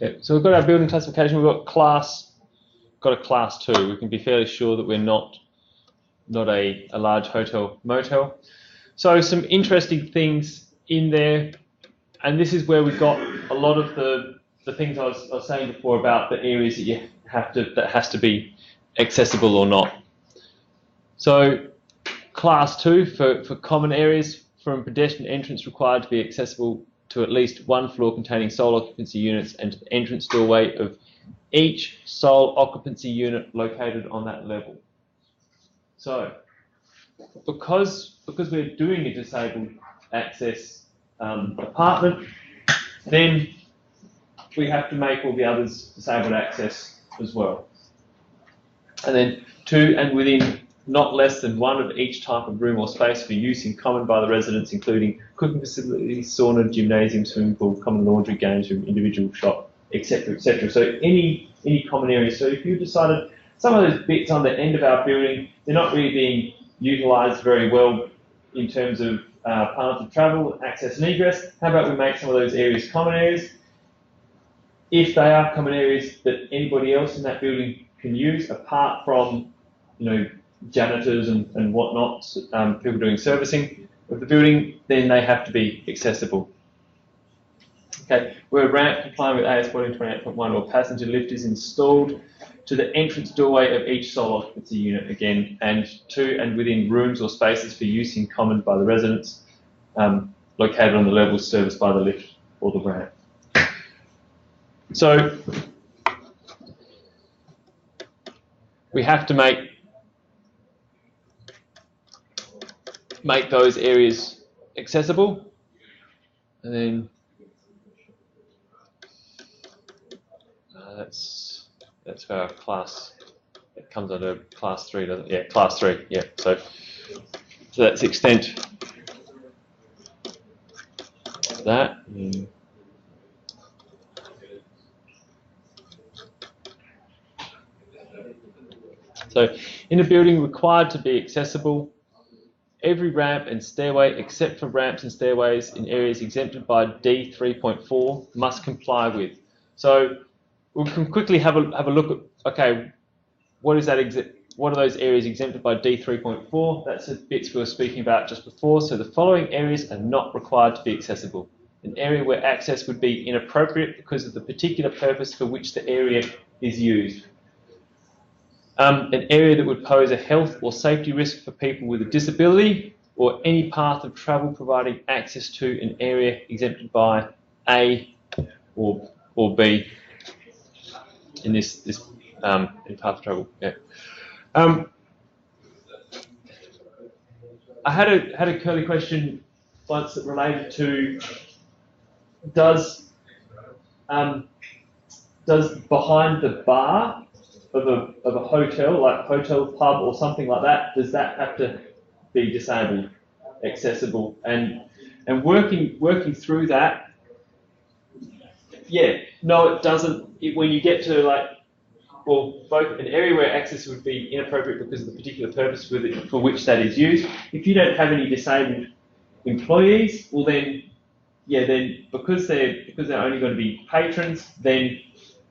Yeah, so we've got our building classification. We've got a class 2. We can be fairly sure that we're not a large hotel motel. So some interesting things in there, and this is where we've got a lot of the things I was saying before about the areas that has to be accessible or not. So class 2 for common areas, from pedestrian entrance required to be accessible to at least one floor containing sole occupancy units and to the entrance doorway of each sole occupancy unit located on that level. So because we're doing a disabled access apartment, then we have to make all the others disabled access as well. And then 2 and within not less than one of each type of room or space for use in common by the residents, including cooking facilities, sauna, gymnasium, swimming pool, common laundry, games room, individual shop, etc., etc. So any common areas. So if you decided some of those bits on the end of our building, they're not really being utilised very well in terms of paths of travel, access and egress, how about we make some of those areas common areas? If they are common areas that anybody else in that building can use, apart from, janitors and whatnot, people doing servicing of the building, then they have to be accessible. Okay, where a ramp complying with AS 1428.1 or passenger lift is installed to the entrance doorway of each sole occupancy unit again, and to and within rooms or spaces for use in common by the residents, located on the levels serviced by the lift or the ramp. So we have to make those areas accessible, and then that's our class. It comes under class 3, doesn't it? Yeah, class 3. Yeah. So that's extent that. So in a building required to be accessible, every ramp and stairway, except for ramps and stairways in areas exempted by D 3.4, must comply with. So we can quickly have a look at, okay, what is that? What are those areas exempted by D 3.4? That's the bits we were speaking about just before. So the following areas are not required to be accessible. An area where access would be inappropriate because of the particular purpose for which the area is used. An area that would pose a health or safety risk for people with a disability, or any path of travel providing access to an area exempted by A or B in this in path of travel. Yeah. I had a curly question once that related to does behind the bar of a hotel, like hotel pub or something like that, does that have to be disabled, accessible? And working through that, yeah, no, it doesn't. When you get to both an area where access would be inappropriate because of the particular purpose for which that is used. If you don't have any disabled employees, well then because they're only going to be patrons, then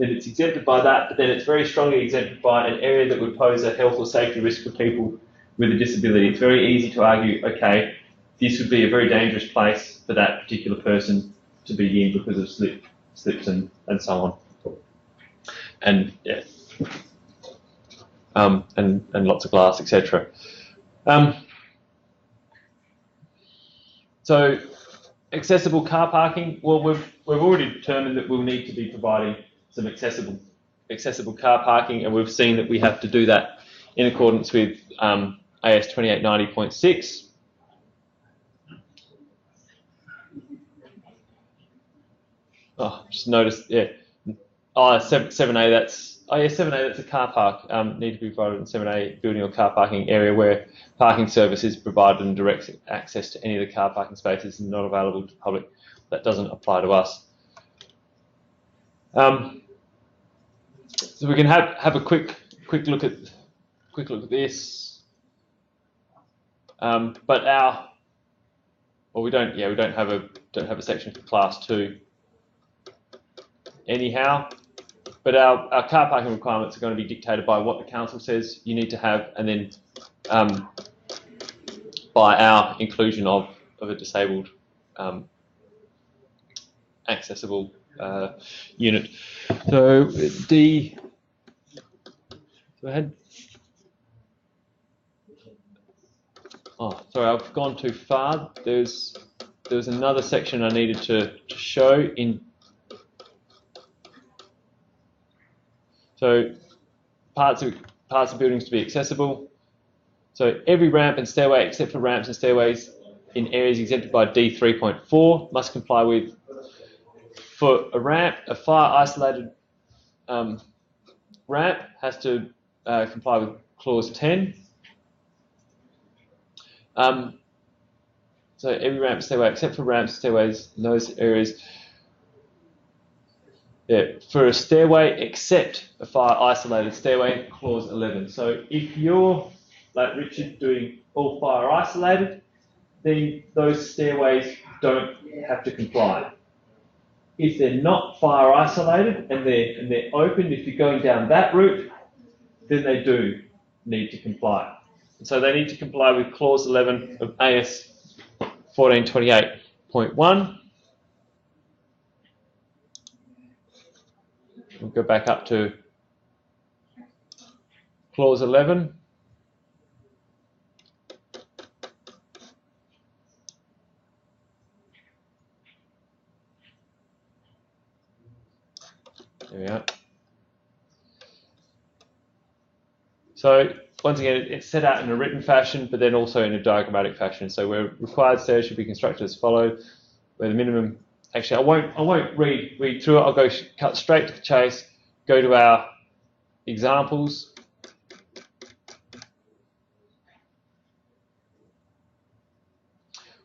it's exempted by that, but then it's very strongly exempted by an area that would pose a health or safety risk for people with a disability. It's very easy to argue, okay, this would be a very dangerous place for that particular person to be in because of slips and so on. And yeah, and lots of glass, etc. So accessible car parking. Well, we've already determined that we'll need to be providing some accessible car parking, and we've seen that we have to do that in accordance with AS 2890.6. Oh, just noticed, yeah. Oh, 7A, that's 7A, that's a car park. Need to be provided in 7A building or car parking area where parking service is provided and direct access to any of the car parking spaces and not available to the public. That doesn't apply to us. So we can have a quick look at this. But we don't have a section for class 2. anyhow. But our car parking requirements are going to be dictated by what the council says you need to have, and then by our inclusion of a disabled accessible unit. So D. Go ahead. Oh, sorry, I've gone too far. There's another section I needed to show in. So parts of buildings to be accessible. So every ramp and stairway, except for ramps and stairways in areas exempted by D 3.4, must comply with. For a ramp, a fire isolated ramp has to comply with clause 10. So every ramp, stairway, except for ramps, stairways in those areas. Yeah, for a stairway, except a fire isolated stairway, clause 11. So if you're, like Richard, doing all fire isolated, then those stairways don't have to comply. If they're not fire isolated and they're open, if you're going down that route, then they do need to comply. And so they need to comply with clause 11 of AS 1428.1. We'll go back up to clause 11. There we are. So once again, it's set out in a written fashion, but then also in a diagrammatic fashion. So where required stairs should be constructed as follows, where the minimum. Actually, I won't read through it. I'll go cut straight to the chase. Go to our examples.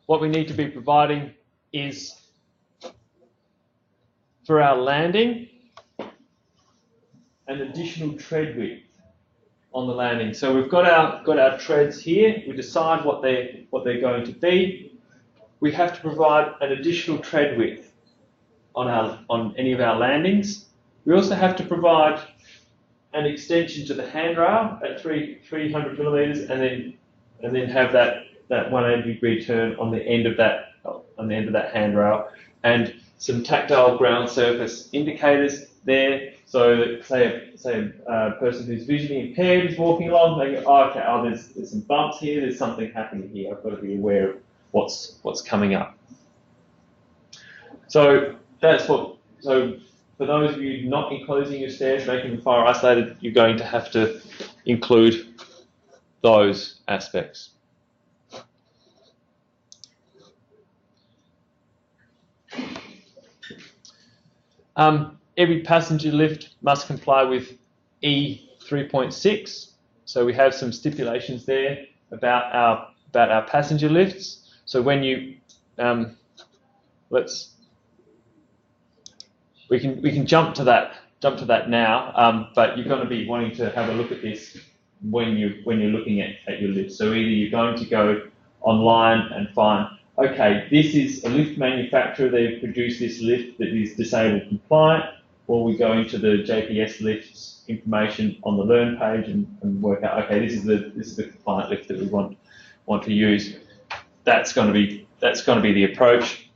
What we need to be providing is for our landing an additional tread width on the landing. So we've got our treads here. We decide what they're going to be. We have to provide an additional tread width on any of our landings. We also have to provide an extension to the handrail at 300 millimeters, and then have that 180-degree turn on the end of that handrail, and some tactile ground surface indicators there. So that say a person who's visually impaired is walking along, they go, oh, okay, there's some bumps here, there's something happening here. I've got to be aware of what's coming up. So so for those of you not enclosing your stairs, making them fire isolated, you're going to have to include those aspects. Every passenger lift must comply with E 3.6. So we have some stipulations there about our passenger lifts. So when you we can jump to that now, but you're going to be wanting to have a look at this when you're looking at your lift. So either you're going to go online and find, okay, this is a lift manufacturer, they've produced this lift that is disabled compliant, or we go into the JPS lifts information on the Learn page and work out, okay, this is the compliant lift that we want to use. That's going to be the approach.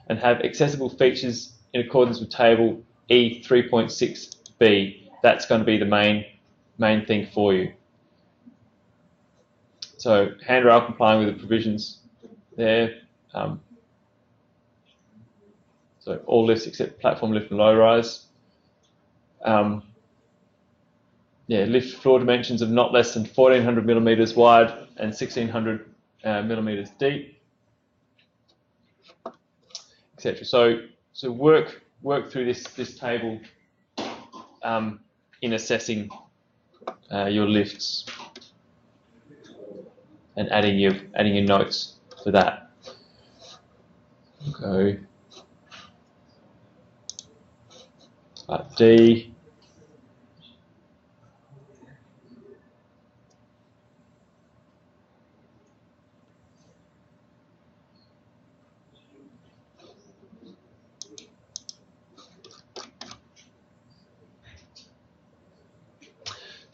And have accessible features in accordance with table E 3.6b. That's going to be the main thing for you. So handrail complying with the provisions there. So all lifts except platform lift and low rise. Lift floor dimensions of not less than 1400 millimeters wide and 1600 millimeters deep, etc. So work through this table in assessing your lifts and adding your notes for that. Okay. D.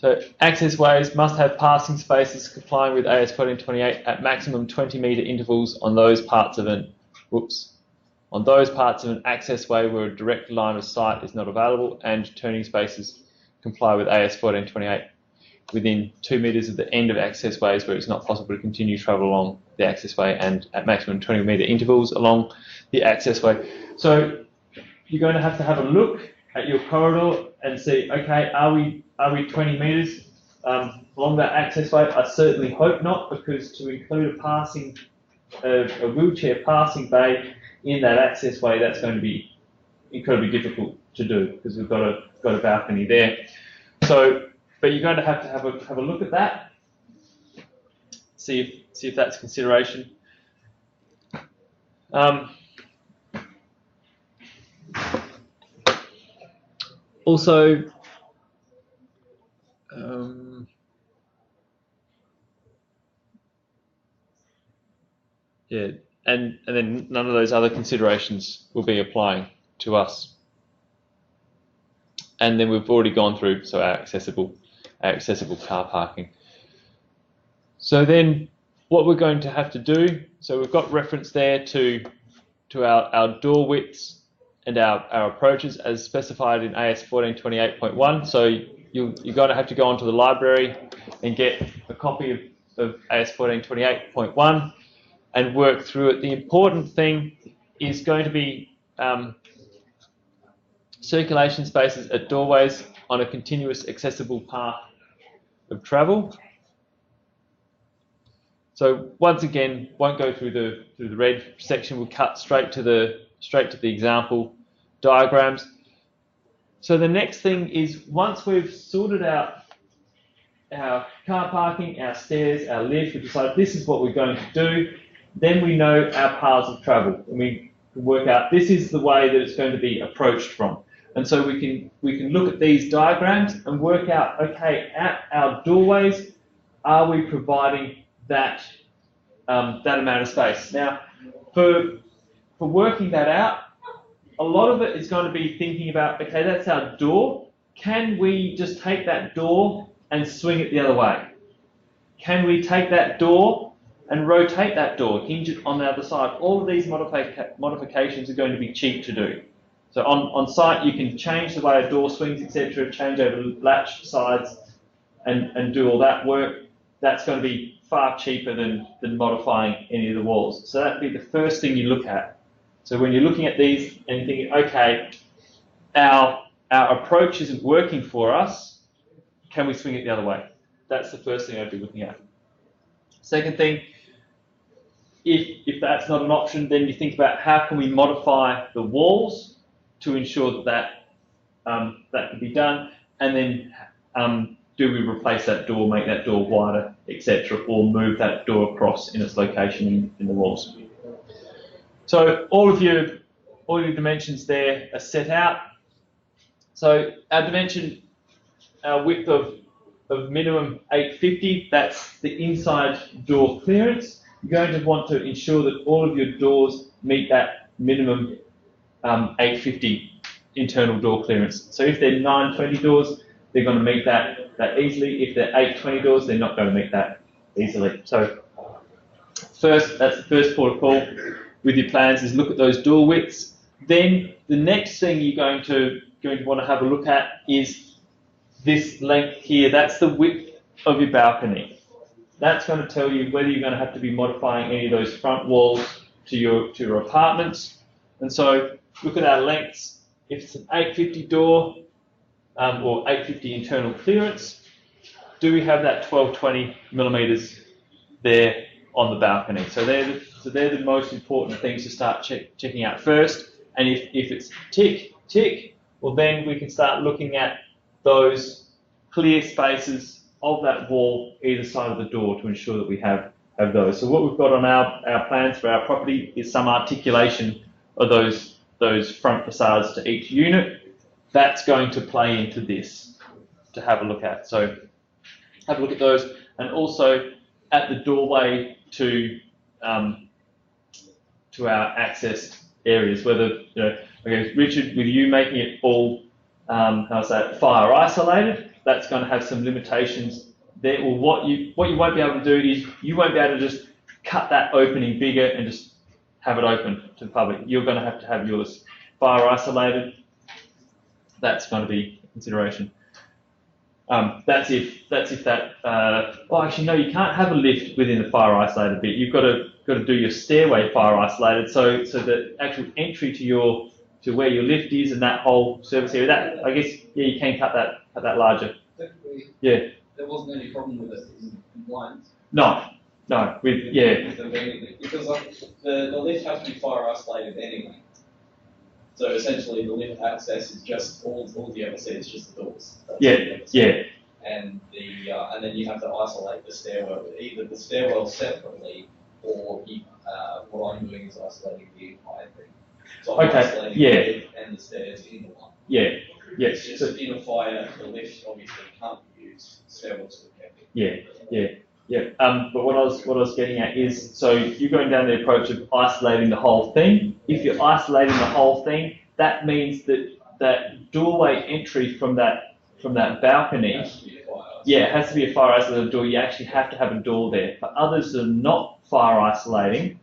So access ways must have passing spaces complying with AS 1428 at maximum 20-metre intervals on those parts of an access way where a direct line of sight is not available, and turning spaces comply with AS 1428 within 2 metres of the end of access ways where it's not possible to continue travel along the access way, and at maximum 20-metre intervals along the access way. So you're going to have a look at your corridor and see, okay, are we 20 metres along that access way? I certainly hope not, because to include a wheelchair passing bay in that access way, that's going to be incredibly difficult to do because we've got a balcony there. So, but you're going to have a look at that, see if that's consideration. Also, yeah, and then none of those other considerations will be applying to us. And then we've already gone through our accessible car parking. So then what we're going to have to do, so we've got reference there to our door widths and our approaches as specified in AS 1428.1. So you're going to have to go onto the library and get a copy of AS 1428.1 and work through it. The important thing is going to be circulation spaces at doorways on a continuous accessible path of travel. So once again, won't go through the red section. We'll cut straight to the example diagrams. So the next thing is, once we've sorted out our car parking, our stairs, our lift, we decide this is what we're going to do, then we know our paths of travel, and we can work out this is the way that it's going to be approached from. And so we can look at these diagrams and work out, okay, at our doorways, are we providing that amount of space? Now, for working that out, a lot of it is going to be thinking about, okay, that's our door. Can we just take that door and swing it the other way? Can we take that door and rotate that door, hinge it on the other side? All of these modifications are going to be cheap to do. So on site, you can change the way a door swings, etc., change over latch sides and do all that work. That's going to be far cheaper than modifying any of the walls. So that'd be the first thing you look at. So when you're looking at these and thinking, okay, our approach isn't working for us, can we swing it the other way? That's the first thing I'd be looking at. Second thing, if that's not an option, then you think about how can we modify the walls to ensure that can be done, and then do we replace that door, make that door wider, etc., or move that door across in its location in the walls. So all of your dimensions there are set out. So our dimension, our width of minimum 850, that's the inside door clearance. You're going to want to ensure that all of your doors meet that minimum 850 internal door clearance. So if they're 920 doors, they're going to meet that easily. If they're 820 doors, they're not going to meet that easily. So first, that's the first port of call with your plans, is look at those door widths. Then the next thing you're going to want to have a look at is this length here. That's the width of your balcony. That's going to tell you whether you're going to have to be modifying any of those front walls to your apartments. And so look at our lengths. If it's an 850 door or 850 internal clearance, do we have that 1220 millimeters there on the balcony? So they're the most important things to start checking out first. And if it's tick, well, then we can start looking at those clear spaces of that wall either side of the door to ensure that we have those. So what we've got on our plans for our property is some articulation of those front facades to each unit. That's going to play into this to have a look at. So have a look at those, and also at the doorway to our access areas. Whether, okay, Richard, with you making it all how's that, fire isolated. That's going to have some limitations there. Well, what you won't be able to do is you won't be able to just cut that opening bigger and just have it open to the public. You're going to have yours fire isolated. That's going to be a consideration. That's if that. Well, actually, no, you can't have a lift within the fire isolated bit. You've got to do your stairway fire isolated. So the actual entry to where your lift is and that whole service area. That, I guess, yeah, you can cut that larger. Yeah. There wasn't any problem with it in compliance. No. Because the lift has to be fire isolated anyway. So essentially, the lift access is just all you ever see is just the doors. Yeah. And then you have to isolate the stairwell, either the stairwell separately, or what I'm doing is isolating the entire thing. So I'm isolating the lift and the stairs into one. Yeah. It's just in a fire, the lift obviously can't be used. Stairwells are kept. Yeah. But what I was getting at is, so you're going down the approach of isolating the whole thing. If you're isolating the whole thing, that means that doorway entry from that balcony, it has to be a fire isolated door. You actually have to have a door there. For others that are not fire isolating,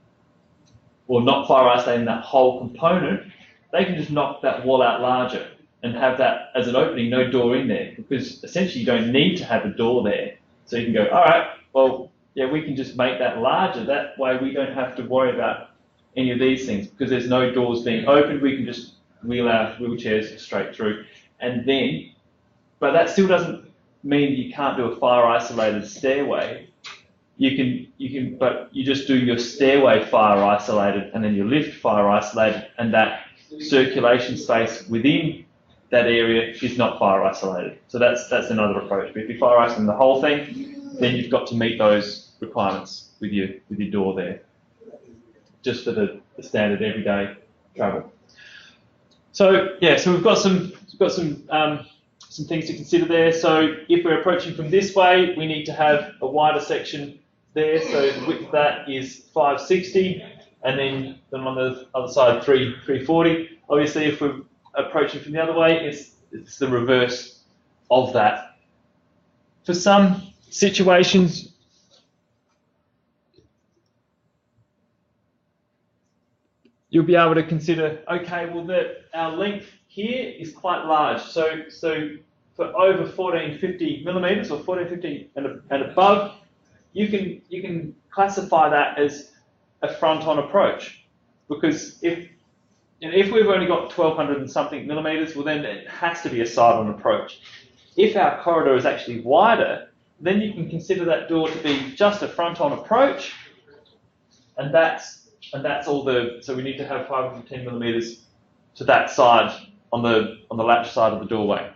or not fire isolating that whole component, they can just knock that wall out larger and have that as an opening, no door in there, because essentially you don't need to have a door there. So you can go, all right, well, yeah, we can just make that larger. That way we don't have to worry about any of these things because there's no doors being opened. We can just wheel our wheelchairs straight through. And then, but that still doesn't mean you can't do a fire isolated stairway. But you just do your stairway fire isolated and then your lift fire isolated, and that circulation space within that area is not fire isolated. So that's another approach. But if you fire isolate the whole thing, then you've got to meet those requirements with your door there, just for the standard everyday travel. So yeah, so we've got some things to consider there. So if we're approaching from this way, we need to have a wider section there. So the width of that is 560, and then on the other side 340. Obviously, if we're approaching from the other way, it's the reverse of that. For some situations, you'll be able to consider, okay, well, our length here is quite large. So for over 1450 millimeters or 1450 and above, you can classify that as a front-on approach, because if we've only got 1200 and something millimeters, well, then it has to be a side-on approach. If our corridor is actually wider, then you can consider that door to be just a front-on approach, and that's all so we need to have 510 millimeters to that side on the latch side of the doorway.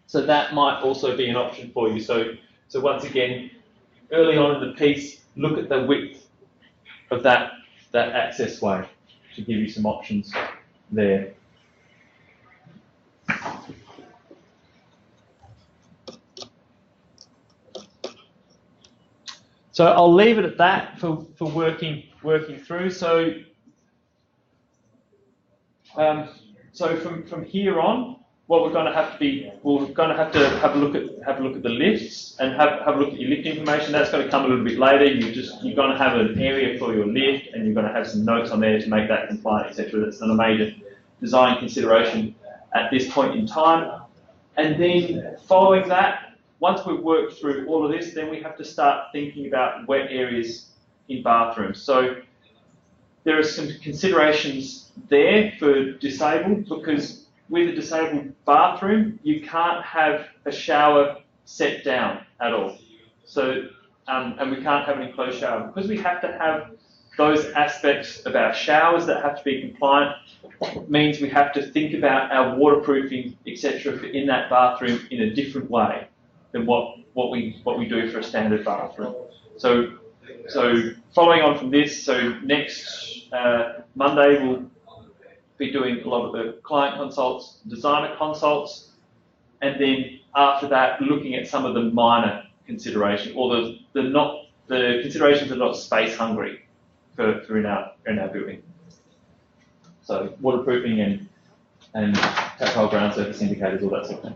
So that might also be an option for you. So once again, early on in the piece, look at the width of that access way to give you some options there. So I'll leave it at that for working through. So from here on, what we're going to have to have a look at the lifts and have a look at your lift information. That's going to come a little bit later. You're going to have an area for your lift, and you're going to have some notes on there to make that compliant, etc. That's not a major design consideration at this point in time. And then following that, once we've worked through all of this, then we have to start thinking about wet areas in bathrooms. So there are some considerations there for disabled, because with a disabled bathroom, you can't have a shower set down at all. So, and we can't have an enclosed shower. Because we have to have those aspects of our showers that have to be compliant, means we have to think about our waterproofing, etc., in that bathroom in a different way than what we do for a standard bathroom. So following on from this, so next Monday we'll be doing a lot of the client consults, designer consults, and then after that looking at some of the minor consideration, or the considerations that are not space hungry for in our building. So waterproofing and tactile ground surface indicators, all that sort of thing.